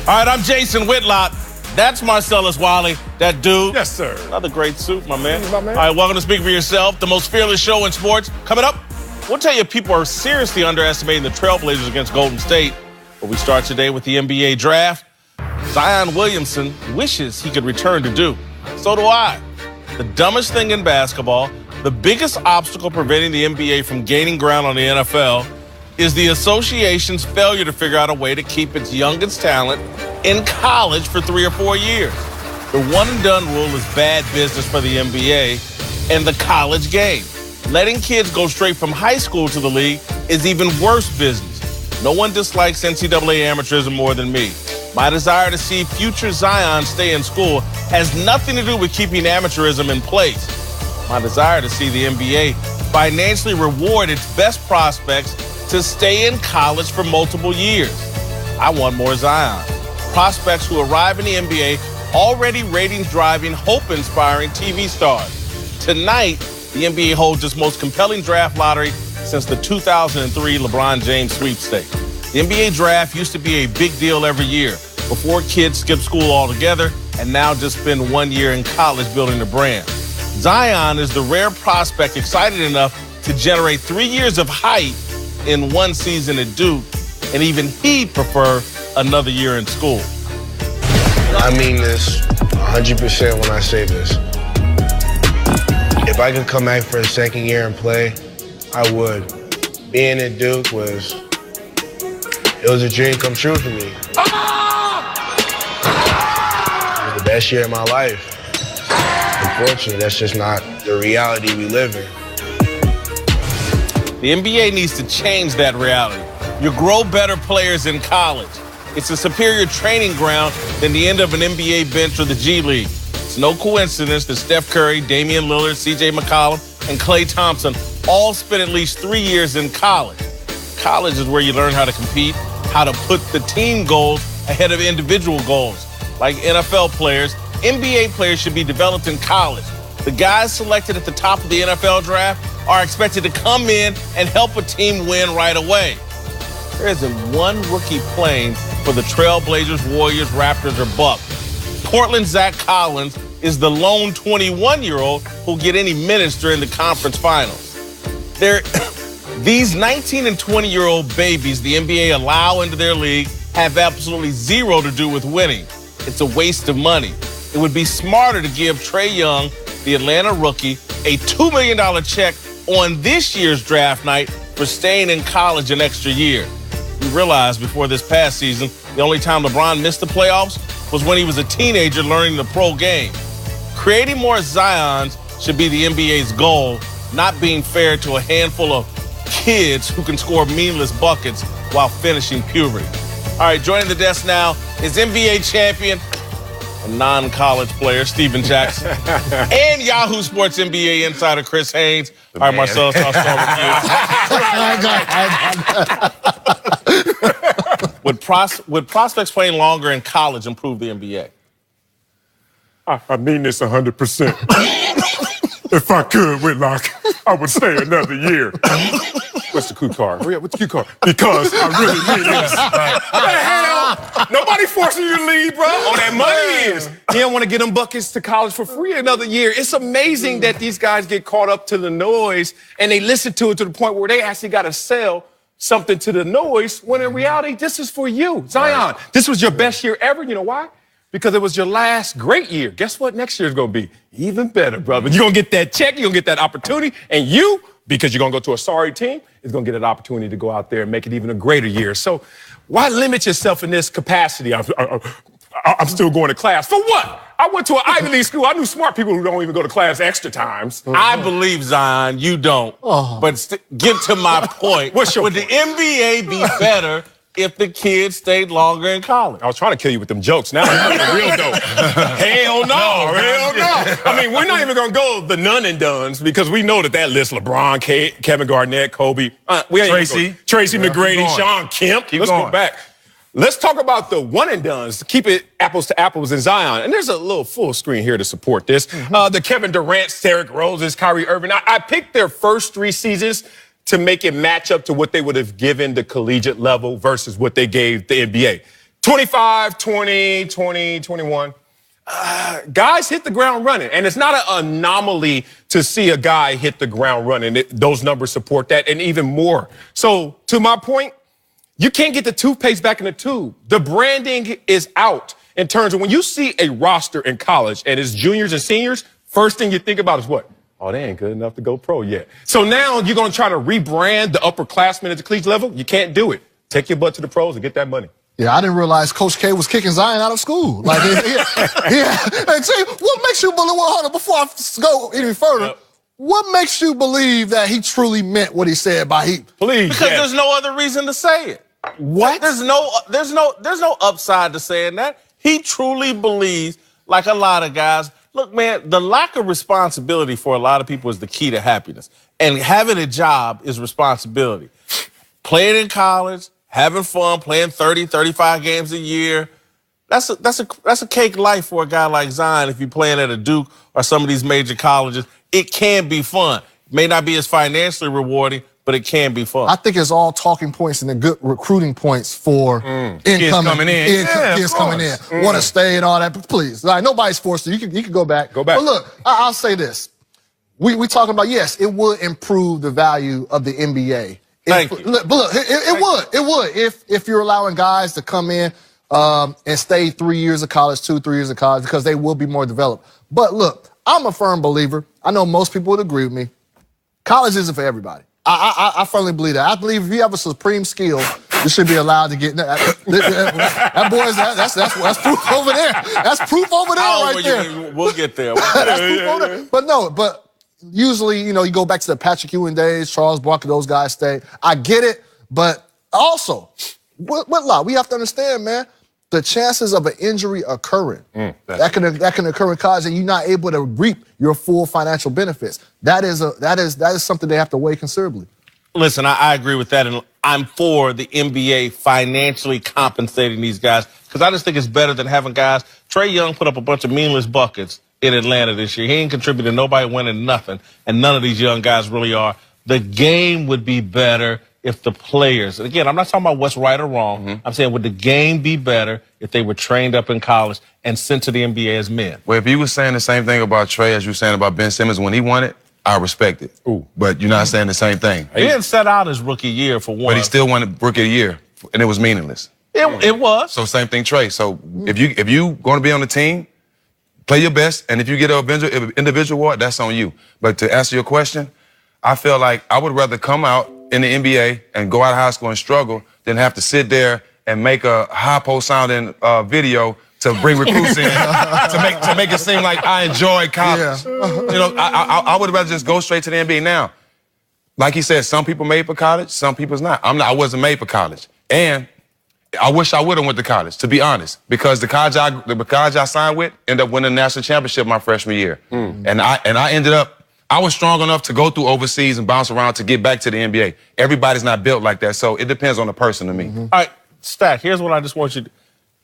All right, I'm Jason Whitlock. That's Marcellus Wiley, that dude. Yes, sir. Another great suit, my man. My man. All right, welcome to Speak for Yourself, the most fearless show in sports. Coming up, we'll tell you people are seriously underestimating the Trailblazers against Golden State. But we start today with the NBA draft. Zion Williamson wishes he could return to Duke. So do I. The dumbest thing in basketball, the biggest obstacle preventing the NBA from gaining ground on the NFL, is the association's failure to figure out a way to keep its youngest talent in college for 3 or 4 years. The one-and-done rule is bad business for the NBA and the college game. Letting kids go straight from high school to the league is even worse business. No one dislikes NCAA amateurism more than me. My desire to see future Zion stay in school has nothing to do with keeping amateurism in place. My desire to see the NBA financially reward its best prospects to stay in college for multiple years. I want more Zion. Prospects who arrive in the NBA already ratings-driving, hope-inspiring TV stars. Tonight, the NBA holds its most compelling draft lottery since the 2003 LeBron James sweepstakes. The NBA draft used to be a big deal every year before kids skipped school altogether and now just spend 1 year in college building a brand. Zion is the rare prospect excited enough to generate 3 years of hype in 1 season at Duke, and even he'd prefer another year in school. I mean this 100% when I say this. If I could come back for a second year and play, I would. Being at Duke was a dream come true for me. It was the best year of my life. Unfortunately, that's just not the reality we live in. The NBA needs to change that reality. You grow better players in college. It's a superior training ground than the end of an NBA bench or the G League. It's no coincidence that Steph Curry, Damian Lillard, CJ McCollum, and Klay Thompson all spent at least 3 years in college. College is where you learn how to compete, how to put the team goals ahead of individual goals. Like NFL players, NBA players should be developed in college. The guys selected at the top of the NFL draft are expected to come in and help a team win right away. There isn't one rookie playing for the Trailblazers, Warriors, Raptors, or Bucks. Portland's Zach Collins is the lone 21-year-old who'll get any minutes during the conference finals. These 19 and 20-year-old babies the NBA allow into their league have absolutely zero to do with winning. It's a waste of money. It would be smarter to give Trae Young, the Atlanta rookie, a $2 million check on this year's draft night for staying in college an extra year. We realized before this past season, the only time LeBron missed the playoffs was when he was a teenager learning the pro game. Creating more Zions should be the NBA's goal, not being fair to a handful of kids who can score meaningless buckets while finishing puberty. All right, joining the desk now is NBA champion and non-college player Stephen Jackson and Yahoo Sports NBA insider Chris Haynes. All right, Marcellus, I'll start with you. Would prospects playing longer in college improve the NBA? I mean this 100%. If I could, Whitlock, I would stay another year. What's the cue card? What's the cue card? Because I really mean this. What the hell? Nobody forcing you to leave, bro. All that money is. You don't want to get them buckets to college for free another year. It's amazing that these guys get caught up to the noise and they listen to it to the point where they actually got to sell something to the noise when in reality, this is for you. Zion, this was your best year ever. You know why? Because it was your last great year. Guess what next year's going to be? Even better, brother. You're going to get that check. You're going to get that opportunity. And you, because you're going to go to a sorry team, is going to get an opportunity to go out there and make it even a greater year. So why limit yourself in this capacity? I'm still going to class. For what? I went to an Ivy League school. I knew smart people who don't even go to class extra times. I believe, Zion, you don't. But get to my point. Would the NBA be better if the kids stayed longer in college? I was trying to kill you with them jokes. Now I'm real dope. Hell no. Hell no. I mean, we're not even going to go the none and dones because we know that list LeBron, Kevin Garnett, Kobe. Tracy McGrady, Sean Kemp. Let's go back. Let's talk about the one and dones. Keep it apples to apples in Zion. And there's a little full screen here to support this. The Kevin Durant, Derrick Roses, Kyrie Irving. I picked their first 3 seasons to make it match up to what they would have given the collegiate level versus what they gave the NBA. 25, 20, 20, 21. Guys hit the ground running, and it's not an anomaly to see a guy hit the ground running. Those numbers support that, and even more. So, to my point, you can't get the toothpaste back in the tube. The branding is out in terms of when you see a roster in college and it's juniors and seniors, first thing you think about is what? Oh, they ain't good enough to go pro yet. So now you're going to try to rebrand the upperclassmen at the collegiate level? You can't do it. Take your butt to the pros and get that money. Yeah, I didn't realize Coach K was kicking Zion out of school. Like, yeah. And see, what makes you believe? Well, hold on, before I go any further, what makes you believe that he truly meant what he said by he? Please, because there's no other reason to say it. What? There's no upside to saying that. He truly believes, like a lot of guys. Look, man, the lack of responsibility for a lot of people is the key to happiness, and having a job is responsibility. Playing in college, having fun, playing 30, 35 games a year. That's a cake life for a guy like Zion. If you're playing at a Duke or some of these major colleges, it can be fun. It may not be as financially rewarding, but it can be fun. I think it's all talking points and the good recruiting points for kids coming in. Want to stay and all that. But please, like, nobody's forced to. You can go back. Go back. But look, I'll say this. We talking about, yes, it would improve the value of the NBA. Thank you. But look, it would if you're allowing guys to come in and stay 3 years of college, 2-3 years of college, because they will be more developed. But look, I'm a firm believer. I know most people would agree with me. College isn't for everybody. I firmly believe that. I believe if you have a supreme skill, you should be allowed to get that. Boys, that's proof over there. That's proof over there right there. We'll get there. That's proof over there. But usually, you go back to the Patrick Ewing days, Charles Barkley, those guys stay. I get it, but also, we have to understand, man, the chances of an injury occurring, that can occur in college, and you're not able to reap your full financial benefits. That is something they have to weigh considerably. Listen, I agree with that, and I'm for the NBA financially compensating these guys because I just think it's better than having guys. Trae Young put up a bunch of meaningless buckets in Atlanta this year. He ain't contributed, nobody winning nothing, and none of these young guys really are. The game would be better if the players, and again, I'm not talking about what's right or wrong. I'm saying, would the game be better if they were trained up in college and sent to the NBA as men? Well, if you were saying the same thing about Trae as you were saying about Ben Simmons when he won it, I respect it. But you're not saying the same thing. He didn't set out his rookie year for one. But he still won Rookie of the Year, and it was meaningless. It was. So same thing, Trae. So if you going to be on the team, play your best, and if you get an individual award, that's on you. But to answer your question, I feel like I would rather come out in the NBA and go out of high school and struggle than have to sit there and make a high-post sounding video to bring recruits in to make it seem like I enjoy college. Yeah. I would rather just go straight to the NBA now. Like he said, some people made for college, some people's not. I wasn't made for college. And I wish I would have went to college, to be honest, because the college I signed with ended up winning the national championship my freshman year. And I ended up, I was strong enough to go through overseas and bounce around to get back to the NBA. Everybody's not built like that, so it depends on the person to me. All right, Stack, here's what I just want you to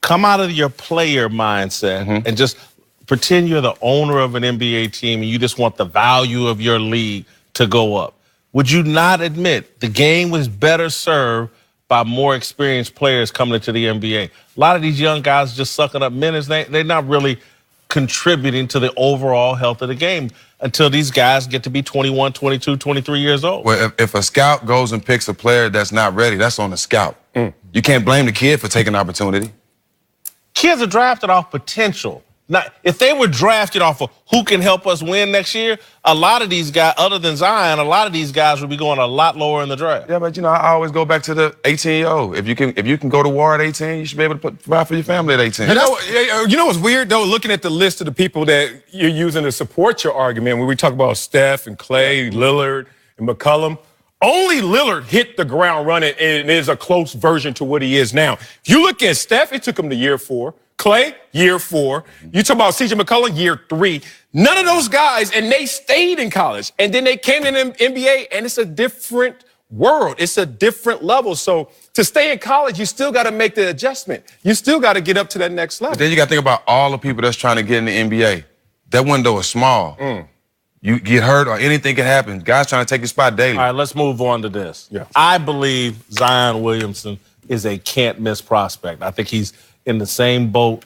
come out of your player mindset and just pretend you're the owner of an NBA team and you just want the value of your league to go up. Would you not admit the game was better served by more experienced players coming into the NBA? A lot of these young guys just sucking up minutes. They're not really contributing to the overall health of the game until these guys get to be 21, 22, 23 years old. Well, if a scout goes and picks a player that's not ready, that's on the scout. You can't blame the kid for taking opportunity. Kids are drafted off potential. Now, if they were drafted off of who can help us win next year, a lot of these guys, other than Zion, a lot of these guys would be going a lot lower in the draft. Yeah, but I always go back to the 18-year-old. If you can go to war at 18, you should be able to provide for your family at 18. You know what's weird, though? Looking at the list of the people that you're using to support your argument, when we talk about Steph and Clay, Lillard, and McCollum, only Lillard hit the ground running and is a close version to what he is now. If you look at Steph, it took him to year 4. Clay, year 4. You talk about C.J. McCollum, year 3. None of those guys, and they stayed in college. And then they came in the NBA, and it's a different world. It's a different level. So to stay in college, you still got to make the adjustment. You still got to get up to that next level. But then you got to think about all the people that's trying to get in the NBA. That window is small. You get hurt or anything can happen. Guys trying to take your spot daily. All right, let's move on to this. I believe Zion Williamson is a can't-miss prospect. I think he's in the same boat